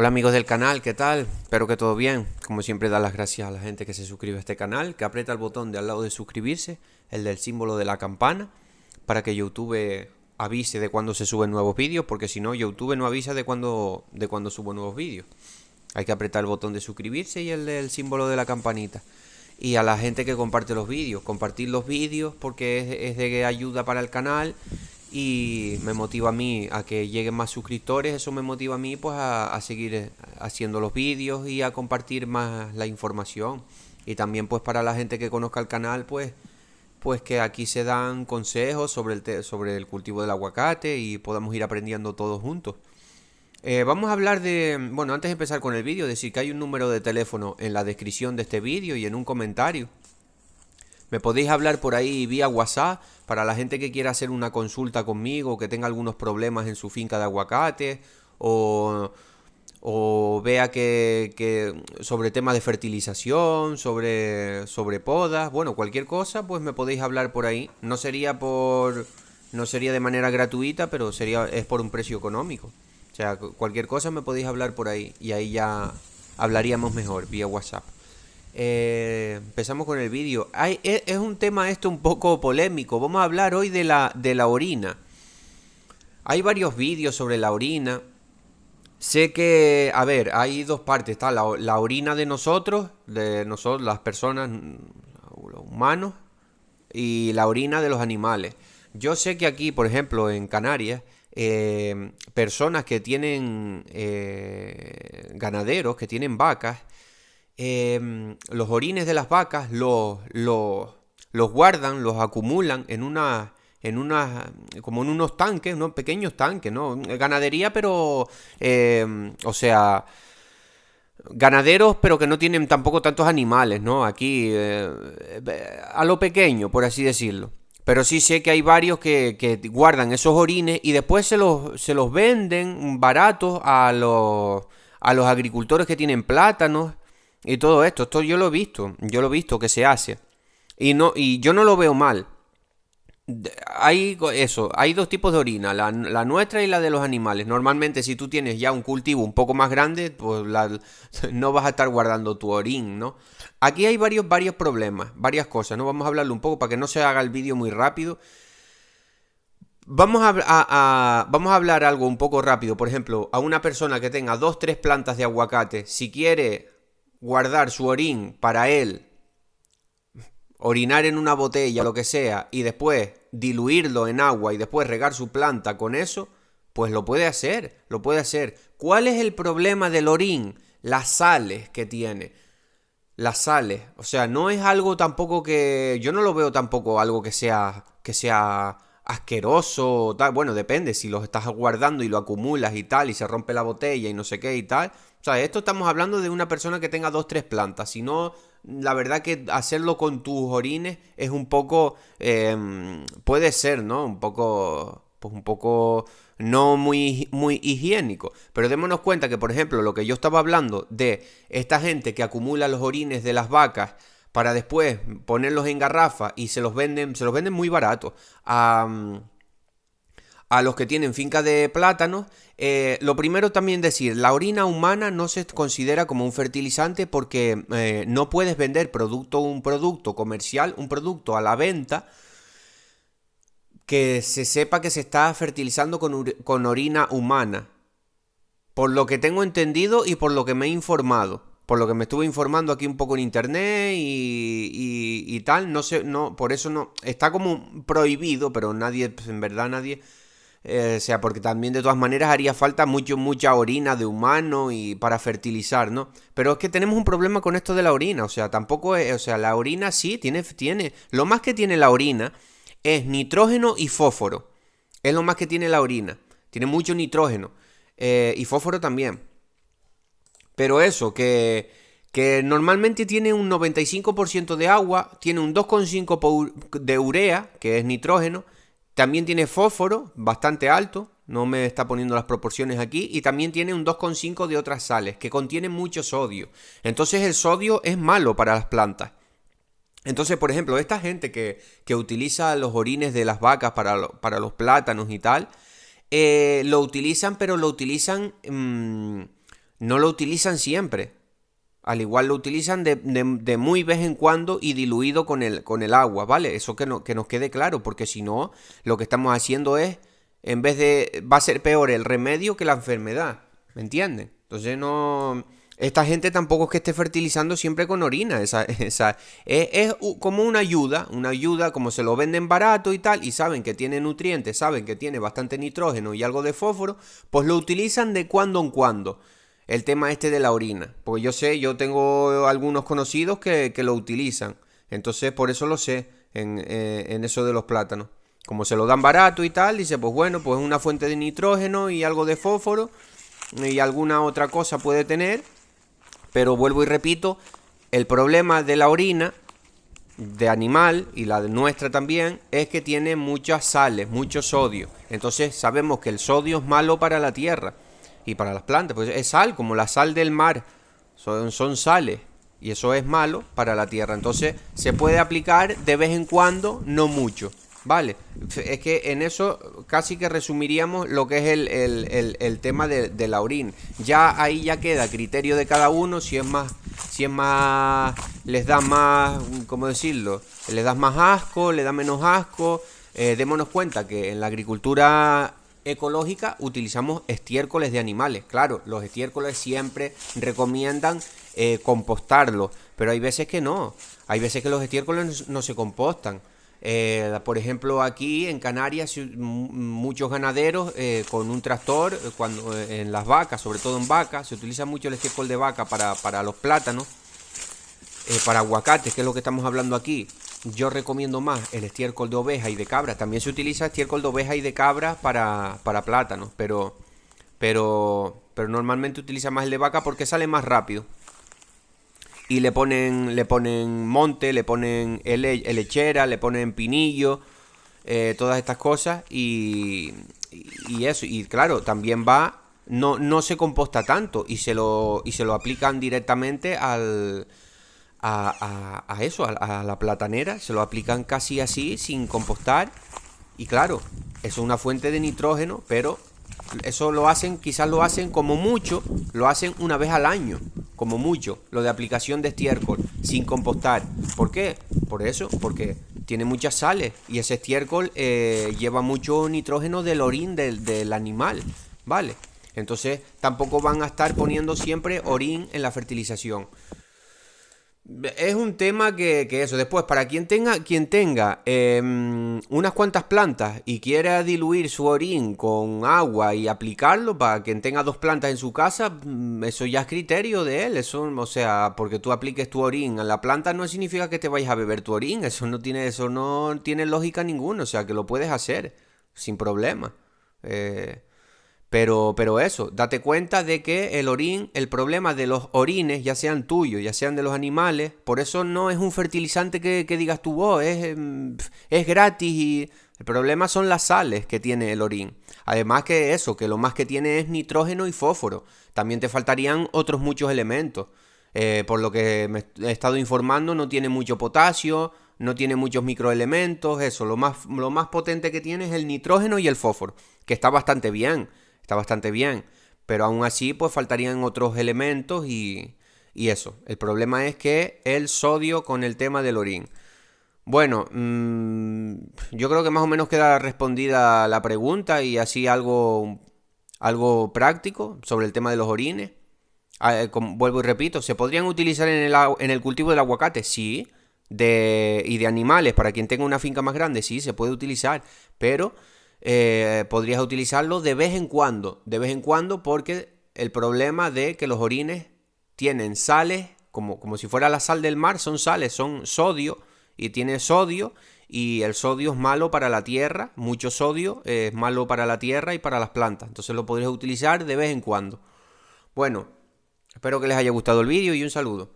Hola amigos del canal, ¿qué tal? Espero que todo bien. Como siempre, dar las gracias a la gente que se suscribe a este canal, que aprieta el botón de al lado de suscribirse, el del símbolo de la campana, para que YouTube avise de cuando se suben nuevos vídeos, porque si no, YouTube no avisa de cuando subo nuevos vídeos. Hay que apretar el botón de suscribirse y el del símbolo de la campanita. Y a la gente que comparte los vídeos, compartir los vídeos porque es de ayuda para el canal y me motiva a mí a que lleguen más suscriptores. Eso me motiva a mí pues a seguir haciendo los vídeos y a compartir más la información. Y también pues para la gente que conozca el canal pues que aquí se dan consejos sobre el cultivo del aguacate y podamos ir aprendiendo todos juntos. Vamos a hablar bueno, antes de empezar con el vídeo, decir que hay un número de teléfono en la descripción de este vídeo y en un comentario. Me podéis hablar por ahí vía WhatsApp para la gente que quiera hacer una consulta conmigo, que tenga algunos problemas en su finca de aguacate o, o vea que sobre temas de fertilización, sobre podas, bueno, cualquier cosa, pues me podéis hablar por ahí. No sería de manera gratuita, pero es por un precio económico. O sea, cualquier cosa me podéis hablar por ahí y ahí ya hablaríamos mejor vía WhatsApp. Empezamos con el vídeo. Es un tema esto un poco polémico. Vamos a hablar hoy de la orina. Hay varios vídeos sobre la orina. Sé que, a ver, hay dos partes. Está la orina de nosotros, las personas, los humanos, y la orina de los animales. Yo sé que aquí, por ejemplo, en Canarias, personas que tienen ganaderos, que tienen vacas, los orines de las vacas los guardan, los acumulan como en unos tanques, unos pequeños tanques, ¿no? Ganadería, pero, o sea, ganaderos, pero que no tienen tampoco tantos animales, ¿no? Aquí, a lo pequeño, por así decirlo. Pero sí sé que hay varios que guardan esos orines y después se los venden baratos a los agricultores que tienen plátanos y todo esto. Esto yo lo he visto que se hace. Y yo no lo veo mal. Hay dos tipos de orina, la nuestra y la de los animales. Normalmente si tú tienes ya un cultivo un poco más grande, pues no vas a estar guardando tu orín, ¿no? Aquí hay varios problemas, varias cosas, ¿no? Vamos a hablarlo un poco para que no se haga el vídeo muy rápido. Vamos a hablar algo un poco rápido. Por ejemplo, a una persona que tenga 2, 3 plantas de aguacate, si quiere guardar su orín para él, orinar en una botella, lo que sea, y después diluirlo en agua y después regar su planta con eso, pues lo puede hacer, lo puede hacer. ¿Cuál es el problema del orín? Las sales que tiene. Las sales. O sea, no es algo tampoco que... Yo no lo veo tampoco algo que sea asqueroso, tal. Bueno, depende, si los estás guardando y lo acumulas y tal, y se rompe la botella y no sé qué y tal. O sea, esto estamos hablando de una persona que tenga 2, 3 plantas. Si no, la verdad que hacerlo con tus orines es un poco... puede ser, ¿no? Un poco... Pues un poco no muy higiénico. Pero démonos cuenta que, por ejemplo, lo que yo estaba hablando de esta gente que acumula los orines de las vacas para después ponerlos en garrafa y se los venden muy baratos a los que tienen finca de plátanos. Lo primero también decir, la orina humana no se considera como un fertilizante porque no puedes vender un producto comercial, un producto a la venta que se sepa que se está fertilizando con orina humana. Por lo que tengo entendido y por lo que me he informado. Por lo que me estuve informando aquí un poco en internet y tal, no sé, no, por eso no, está como prohibido, pero nadie, pues en verdad nadie, o sea, porque también de todas maneras haría falta mucha orina de humano y para fertilizar, ¿no? Pero es que tenemos un problema con esto de la orina, o sea, tampoco es, o sea, la orina sí lo más que tiene la orina es nitrógeno y fósforo, es lo más que tiene la orina, tiene mucho nitrógeno y fósforo también. Pero eso, que normalmente tiene un 95% de agua, tiene un 2,5 de urea, que es nitrógeno, también tiene fósforo, bastante alto, no me está poniendo las proporciones aquí, y también tiene un 2,5 de otras sales, que contienen mucho sodio. Entonces el sodio es malo para las plantas. Entonces, por ejemplo, esta gente que utiliza los orines de las vacas para los plátanos y tal, lo utilizan, pero lo utilizan no lo utilizan siempre. Al igual lo utilizan de muy vez en cuando y diluido con el agua, ¿vale? Eso que nos quede claro, porque si no, lo que estamos haciendo es, en vez de, va a ser peor el remedio que la enfermedad, ¿me entienden? Entonces no, esta gente tampoco es que esté fertilizando siempre con orina, es como una ayuda, como se lo venden barato y tal, y saben que tiene nutrientes, saben que tiene bastante nitrógeno y algo de fósforo, pues lo utilizan de cuando en cuando. El tema este de la orina, porque yo tengo algunos conocidos que lo utilizan, entonces por eso lo sé en eso de los plátanos. Como se lo dan barato y tal, dice, pues bueno, pues una fuente de nitrógeno y algo de fósforo y alguna otra cosa puede tener, pero vuelvo y repito, el problema de la orina de animal y la de nuestra también es que tiene muchas sales, mucho sodio. Entonces sabemos que el sodio es malo para la tierra y para las plantas, pues es sal, como la sal del mar, son sales y eso es malo para la tierra. Entonces se puede aplicar de vez en cuando, no mucho, ¿vale? Es que en eso casi que resumiríamos lo que es el tema de la orina. Ya ahí ya queda a criterio de cada uno si es más, les da más, ¿cómo decirlo? Les da más asco, le da menos asco. Démonos cuenta que en la agricultura ecológica utilizamos estiércoles de animales. Claro, los estiércoles siempre recomiendan compostarlos, pero hay veces que no. Hay veces que los estiércoles no se compostan. Por ejemplo, aquí en Canarias muchos ganaderos con un tractor, cuando en las vacas, sobre todo en vacas, se utiliza mucho el estiércol de vaca para los plátanos, para aguacates, que es lo que estamos hablando aquí. Yo recomiendo más el estiércol de oveja y de cabra. También se utiliza estiércol de oveja y de cabra para plátanos, pero normalmente utiliza más el de vaca porque sale más rápido. Y le ponen monte, le ponen lechera, le ponen pinillo, todas estas cosas y eso. Y claro, también no se composta tanto y se lo aplican directamente a la platanera, se lo aplican casi así, sin compostar. Y claro, eso es una fuente de nitrógeno, pero eso quizás lo hacen como mucho, lo hacen una vez al año, como mucho, lo de aplicación de estiércol, sin compostar. ¿Por qué? Por eso, porque tiene muchas sales y ese estiércol lleva mucho nitrógeno del orín del animal, ¿vale? Entonces tampoco van a estar poniendo siempre orín en la fertilización. Es un tema que eso, después, para quien tenga unas cuantas plantas y quiera diluir su orín con agua y aplicarlo, para quien tenga 2 plantas en su casa, eso ya es criterio de él. Eso, o sea, porque tú apliques tu orín a la planta no significa que te vayas a beber tu orín. Eso no tiene lógica ninguna. O sea, que lo puedes hacer sin problema. Pero eso, date cuenta de que el problema de los orines, ya sean tuyos, ya sean de los animales, por eso no es un fertilizante que digas tú, es gratis y el problema son las sales que tiene el orín. Además que eso, que lo más que tiene es nitrógeno y fósforo. También te faltarían otros muchos elementos. Por lo que me he estado informando, no tiene mucho potasio, no tiene muchos microelementos, eso, lo más potente que tiene es el nitrógeno y el fósforo, que está bastante bien. Está bastante bien, pero aún así pues faltarían otros elementos y eso. El problema es que el sodio con el tema del orín. Bueno, yo creo que más o menos queda respondida la pregunta y así algo práctico sobre el tema de los orines. Vuelvo y repito, ¿se podrían utilizar en el cultivo del aguacate? Sí. Y de animales, para quien tenga una finca más grande, sí, se puede utilizar, pero podrías utilizarlo de vez en cuando porque el problema de que los orines tienen sales, como si fuera la sal del mar, son sales, son sodio, y tiene sodio, y el sodio es malo para la tierra, mucho sodio es malo para la tierra y para las plantas, entonces lo podrías utilizar de vez en cuando. Bueno, espero que les haya gustado el vídeo y un saludo.